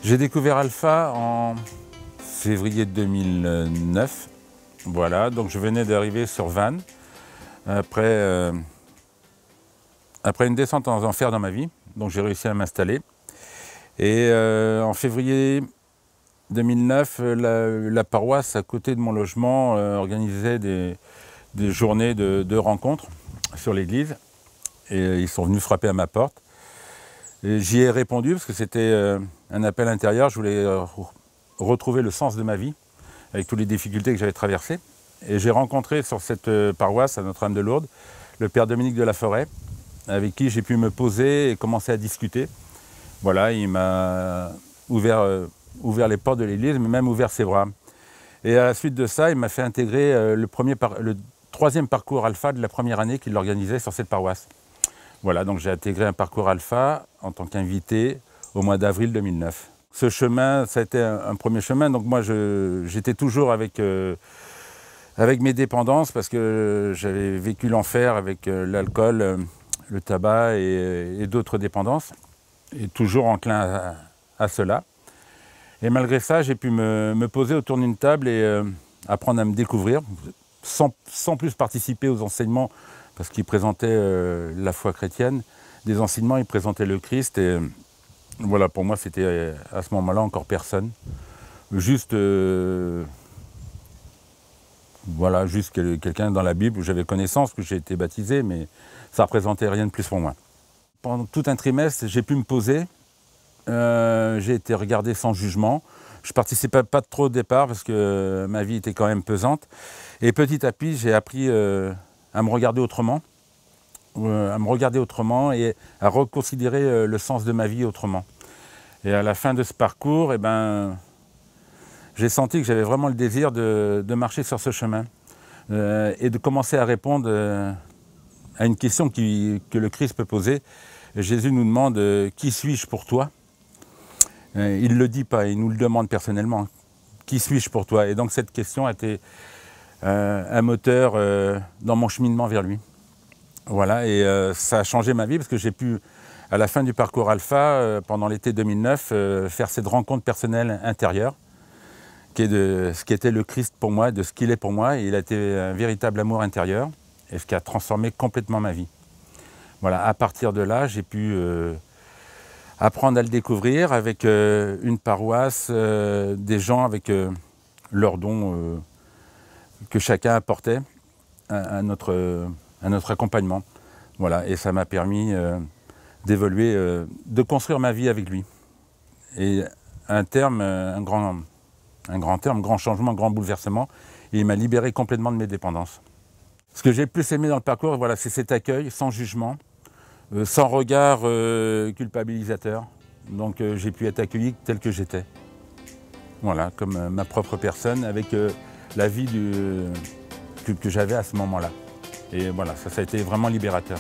J'ai découvert Alpha en février 2009. Voilà, donc je venais d'arriver sur Vannes après une descente en enfer dans ma vie. Donc j'ai réussi à m'installer. Et en février 2009, la paroisse à côté de mon logement organisait des journées de rencontres sur l'église. Et ils sont venus frapper à ma porte. J'y ai répondu parce que c'était un appel intérieur. Je voulais retrouver le sens de ma vie avec toutes les difficultés que j'avais traversées. Et j'ai rencontré sur cette paroisse à Notre-Dame de Lourdes le père Dominique de la Forêt, avec qui j'ai pu me poser et commencer à discuter. Voilà, il m'a ouvert les portes de l'église, mais même ouvert ses bras. Et à la suite de ça, il m'a fait intégrer le troisième parcours Alpha de la première année qu'il organisait sur cette paroisse. Voilà, donc j'ai intégré un parcours Alpha en tant qu'invité au mois d'avril 2009. Ce chemin, ça a été un premier chemin. Donc moi, j'étais toujours avec mes dépendances parce que j'avais vécu l'enfer avec l'alcool, le tabac et d'autres dépendances. Et toujours enclin à cela. Et malgré ça, j'ai pu me poser autour d'une table et apprendre à me découvrir, sans plus participer aux enseignements, parce qu'ils présentaient la foi chrétienne. Des enseignements, ils présentaient le Christ. Et voilà, pour moi, c'était à ce moment-là encore personne. Juste quelqu'un dans la Bible où j'avais connaissance, que j'ai été baptisé, mais ça ne représentait rien de plus pour moi. Pendant tout un trimestre, j'ai pu me poser. J'ai été regardé sans jugement. Je ne participais pas trop au départ parce que ma vie était quand même pesante. Et petit à petit, j'ai appris à me regarder autrement. Et à reconsidérer le sens de ma vie autrement. Et à la fin de ce parcours, j'ai senti que j'avais vraiment le désir de marcher sur ce chemin et de commencer à répondre à une question que le Christ peut poser. Jésus nous demande « Qui suis-je pour toi ?» Il ne le dit pas, il nous le demande personnellement. « Qui suis-je pour toi ?» Et donc cette question a été un moteur dans mon cheminement vers lui. Voilà, et ça a changé ma vie parce que j'ai pu, à la fin du parcours Alpha, pendant l'été 2009, faire cette rencontre personnelle intérieure, qui est de ce qu'était le Christ pour moi, de ce qu'il est pour moi. Et il a été un véritable amour intérieur, et ce qui a transformé complètement ma vie. Voilà, à partir de là, j'ai pu apprendre à le découvrir avec une paroisse, des gens avec leurs dons que chacun apportait à notre accompagnement. Voilà, et ça m'a permis d'évoluer, de construire ma vie avec lui. Et un grand changement, un grand bouleversement, et il m'a libéré complètement de mes dépendances. Ce que j'ai le plus aimé dans le parcours, voilà, c'est cet accueil, sans jugement, sans regard culpabilisateur. Donc j'ai pu être accueilli tel que j'étais. Voilà, comme ma propre personne, avec la vie que j'avais à ce moment-là. Et voilà, ça a été vraiment libérateur.